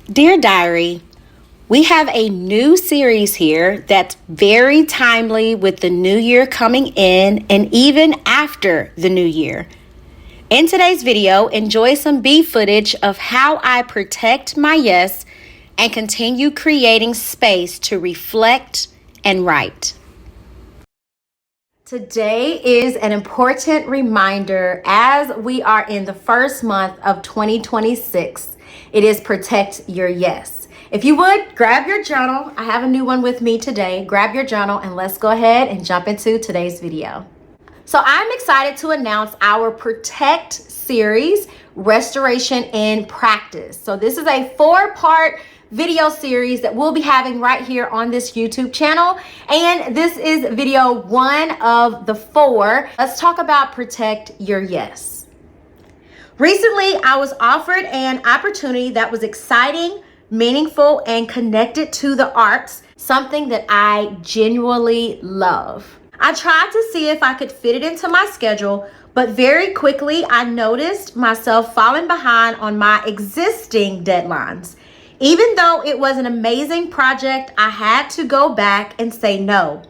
Dear Diary, we have a new series here that's very timely with the new year coming in and even after the new year. In today's video, enjoy some B footage of how I protect my yes and continue creating space to reflect and write. Today is an important reminder as we are in the first month of 2026. It is Protect Your Yes. If you would, grab your journal. I have a new one with me today. Grab your journal and let's go ahead and jump into today's video. So I'm excited to announce our Protect series, Restoration in Practice. So this is a 4-part video series that we'll be having right here on this YouTube channel. And this is video 1 of the 4. Let's talk about Protect Your Yes. Recently, I was offered an opportunity that was exciting, meaningful, and connected to the arts, something that I genuinely love. I tried to see if I could fit it into my schedule, but very quickly I noticed myself falling behind on my existing deadlines. Even though it was an amazing project, I had to go back and say no.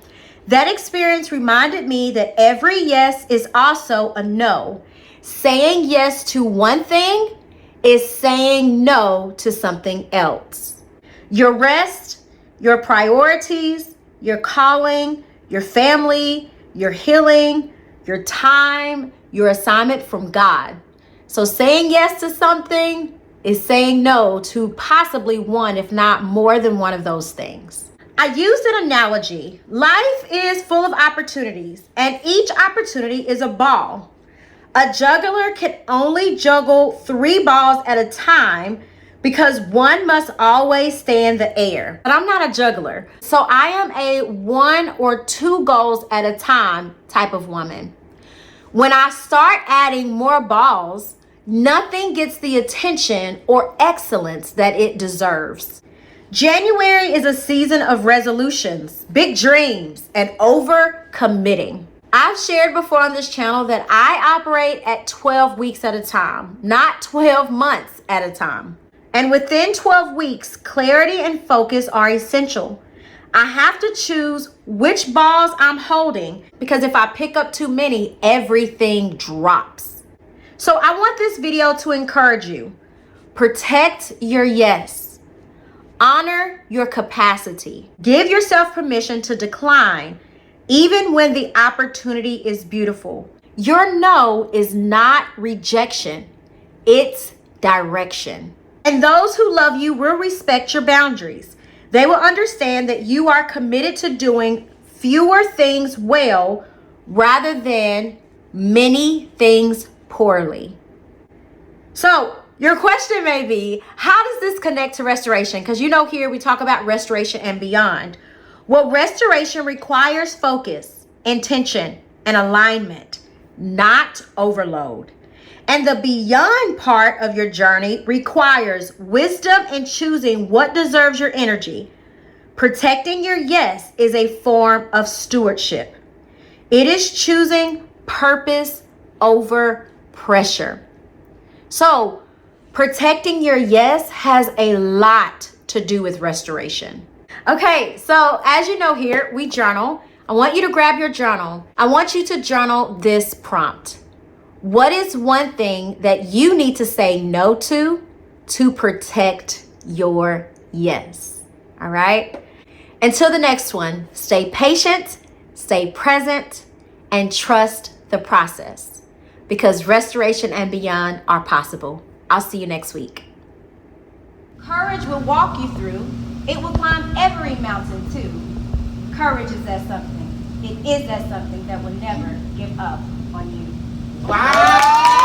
That experience reminded me that every yes is also a no. Saying yes to one thing is saying no to something else. Your rest, your priorities, your calling, your family, your healing, your time, your assignment from God. So saying yes to something is saying no to possibly one, if not more than one of those things. I used an analogy. Life is full of opportunities, and each opportunity is a ball. A juggler can only juggle 3 balls at a time because one must always stay in the air. But I'm not a juggler, so I am a 1 or 2 goals at a time type of woman. When I start adding more balls, nothing gets the attention or excellence that it deserves. January is a season of resolutions, big dreams, and overcommitting. I've shared before on this channel that I operate at 12 weeks at a time, not 12 months at a time. And within 12 weeks, clarity and focus are essential. I have to choose which balls I'm holding because if I pick up too many, everything drops. So I want this video to encourage you. Protect your yes. Honor your capacity. Give yourself permission to decline even when the opportunity is beautiful. Your no is not rejection, it's direction. And those who love you will respect your boundaries. They will understand that you are committed to doing fewer things well rather than many things poorly. So your question may be, how does this connect to restoration? Because here we talk about restoration and beyond. Well, restoration requires focus, intention, and alignment, not overload. And the beyond part of your journey requires wisdom in choosing what deserves your energy. Protecting your yes is a form of stewardship. It is choosing purpose over pressure. So, protecting your yes has a lot to do with restoration. Okay, so as you know here, we journal. I want you to grab your journal. I want you to journal this prompt. What is one thing that you need to say no to protect your yes? All right? Until the next one, stay patient, stay present, and trust the process because restoration and beyond are possible. I'll see you next week. Courage will walk you through. It will climb every mountain too. Courage is that something. It is that something that will never give up on you. Wow!